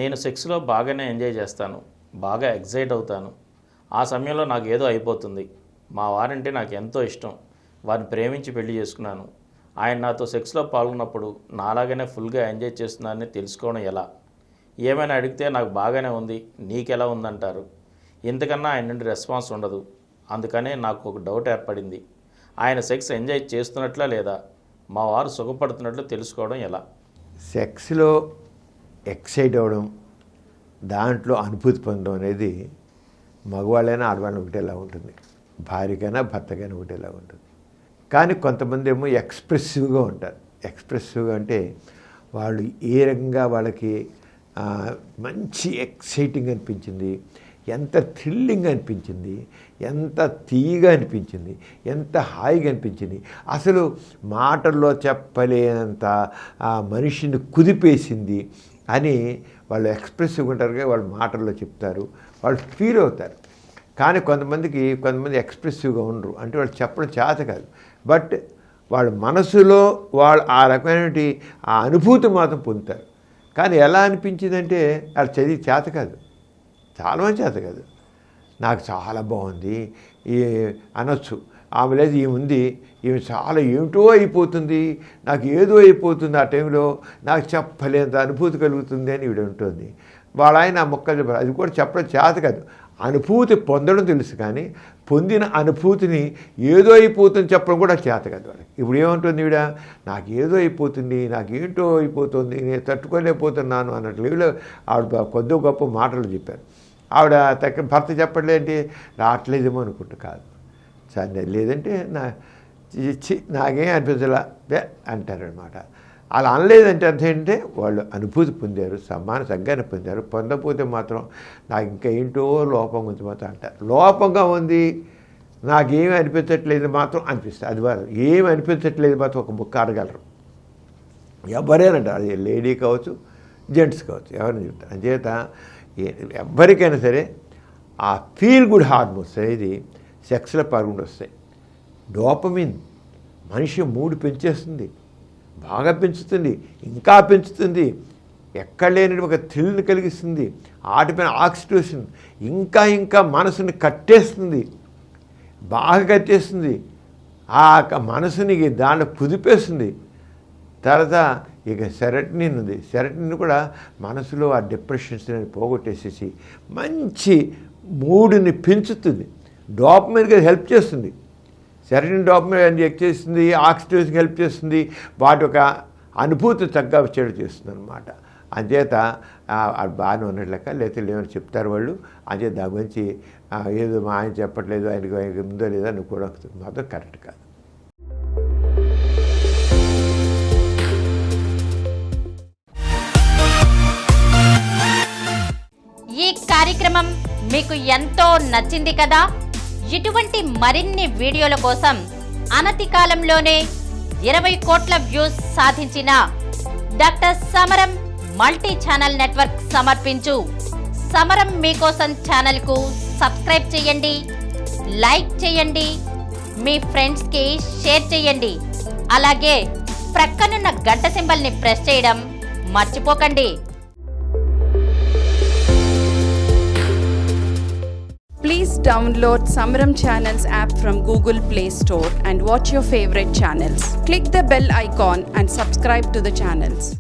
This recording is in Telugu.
నేను సెక్స్లో బాగానే ఎంజాయ్ చేస్తాను, బాగా ఎక్సైట్ అవుతాను. ఆ సమయంలో నాకు ఏదో అయిపోతుంది. మా వారంటే నాకు ఎంతో ఇష్టం. వారిని ప్రేమించి పెళ్లి చేసుకున్నాను. ఆయన నాతో సెక్స్లో పాల్గొన్నప్పుడు నాలాగానే ఫుల్గా ఎంజాయ్ చేస్తున్నానని తెలుసుకోవడం ఎలా? ఏమైనా అడిగితే నాకు బాగానే ఉంది, నీకెలా ఉందంటారు. ఇంతకన్నా ఆయన నుండి రెస్పాన్స్ ఉండదు. అందుకనే నాకు ఒక డౌట్ ఏర్పడింది. ఆయన సెక్స్ ఎంజాయ్ చేస్తున్నట్లా లేదా, మా వారు సుఖపడుతున్నట్లు తెలుసుకోవడం ఎలా? సెక్స్లో ఎక్సైట్ అవ్వడం, దాంట్లో అనుభూతి పొందడం అనేది మగవాళ్ళైనా ఆడవాళ్ళని ఒకటేలా ఉంటుంది, భార్యకైనా భర్తకైనా ఒకటేలా ఉంటుంది. కానీ కొంతమంది ఏమో ఎక్స్ప్రెసివ్గా ఉంటారు. ఎక్స్ప్రెసివ్గా అంటే వాళ్ళు ఏ రకంగా వాళ్ళకి మంచి ఎక్సైటింగ్ అనిపించింది, ఎంత థ్రిల్లింగ్ అనిపించింది, ఎంత తీయగా అనిపించింది, ఎంత హాయిగా అనిపించింది, అసలు మాటల్లో చెప్పలేనంత ఆ మనిషిని కుదిపేసింది అని వాళ్ళు ఎక్స్ప్రెసివ్గా ఉంటారు. వాళ్ళు మాటల్లో చెప్తారు, వాళ్ళు ఫీల్ అవుతారు. కానీ కొంతమంది ఎక్స్ప్రెసివ్గా ఉండరు, అంటే వాళ్ళు చెప్పడం చేత కాదు. బట్ వాళ్ళ మనసులో వాళ్ళు ఆ రకమైనటువంటి ఆ అనుభూతి మాత్రం పొందుతారు. కానీ ఎలా అనిపించిందంటే వాళ్ళు చదివి చేత కాదు, చాలామంది చేత కాదు. నాకు చాలా బాగుంది ఈ అనొచ్చు. ఆమె లేదు, ఈమె ఉంది, ఈమె చాలా ఏమిటో అయిపోతుంది, నాకు ఏదో అయిపోతుంది, ఆ టైంలో నాకు చెప్పలేంత అనుభూతి కలుగుతుంది అని ఈవిడ ఉంటుంది. వాళ్ళ ఆయన ఆ మొక్కలు చెప్పారు, అది కూడా చెప్పడం చేత కాదు. అనుభూతి పొందడం తెలుసు, కానీ పొందిన అనుభూతిని ఏదో అయిపోతుంది చెప్పడం కూడా చేత కాదు వాళ్ళకి. ఇప్పుడు ఏమంటుంది ఈవిడ, నాకు ఏదో అయిపోతుంది, నాకు ఏంటో అయిపోతుంది, నేను తట్టుకోలేకపోతున్నాను అన్నట్లు ఈవిడ ఆవిడ కొద్ది గొప్ప మాటలు చెప్పారు. ఆవిడ భర్త చెప్పట్లేంటి, రావట్లేదేమో అనుకుంటూ కాదు, సరే లేదంటే నాకేం అనిపించలా అంటారనమాట. అలా అనలేదంటే అర్థం ఏంటంటే వాళ్ళు అనుభూతి పొందారు, సమాన సంజ్ఞానం పొందారు. పొందకపోతే మాత్రం నాకు ఇంకా ఏంటో లోపం ఉంది మాత్రం అంటారు. లోపంగా ఉంది, నాకేమి అనిపించట్లేదు మాత్రం అనిపిస్తుంది. అది వారు ఏమి అనిపించట్లేదు మాత్రం ఒక ముక్క అడగలరు. ఎవరైనా అది లేడీ కావచ్చు, జెంట్స్ కావచ్చు, ఎవరైనా చెప్తారు. అంచేత ఎవరికైనా సరే ఆ ఫీల్ గుడ్ హార్మోన్స్ అనేది సెక్స్లో పాల్గొని వస్తాయి. డోపమిన్ మనిషి మూడు పెంచేస్తుంది, బాగా పెంచుతుంది, ఇంకా పెంచుతుంది, ఎక్కడ లేని ఒక థ్రిల్ని కలిగిస్తుంది. వాటిపైన ఆక్సిటోసిన్ ఇంకా మనసుని కట్టేస్తుంది, బాగా కట్టేస్తుంది. ఆ మనసుని దాంట్లో కుదిపేస్తుంది. తర్వాత ఇక సెరటనిన్ ఉంది. సెరటనిన్ కూడా మనసులో ఆ డిప్రెషన్స్ని పోగొట్టేసేసి మంచి మూడుని పెంచుతుంది. డోపమైన్కి హెల్ప్ చేస్తుంది. సెరటనిన్ డోపమైన్ హెల్ప్ చేస్తుంది, ఆక్సిటోసిన్కి హెల్ప్ చేస్తుంది, వాటి ఒక అనుభూతి చక్కగా వచ్చేట్టు చేస్తుంది అనమాట. అంచేత అది బాగానే ఉన్నట్లెక్క, లేకపోతే లేవని చెప్తారు వాళ్ళు. అంచేత దాని గురించి ఏదో మా ఆయన చెప్పట్లేదు, ఆయనకి ఉందో లేదో అని కూడా మాత్రం కరెక్ట్ కాదు. ఈ కార్యక్రమం మీకు ఎంతో నచ్చింది కదా. ఇటువంటి మరిన్ని వీడియోల కోసం అనతి కాలంలోనే 20 కోట్ల వ్యూస్ సాధించిన డాక్టర్ సమరం మల్టీ ఛానల్ నెట్వర్క్ సమర్పించు సమరం మీకోసం ఛానల్కు సబ్స్క్రైబ్ చేయండి, లైక్ చేయండి, మీ ఫ్రెండ్స్కి షేర్ చేయండి. అలాగే ప్రక్కనున్న గంట సింబల్ని ప్రెస్ చేయడం మర్చిపోకండి. Please download Samaram Channels app from Google Play Store and watch your favorite channels. Click the bell icon and subscribe to the channels.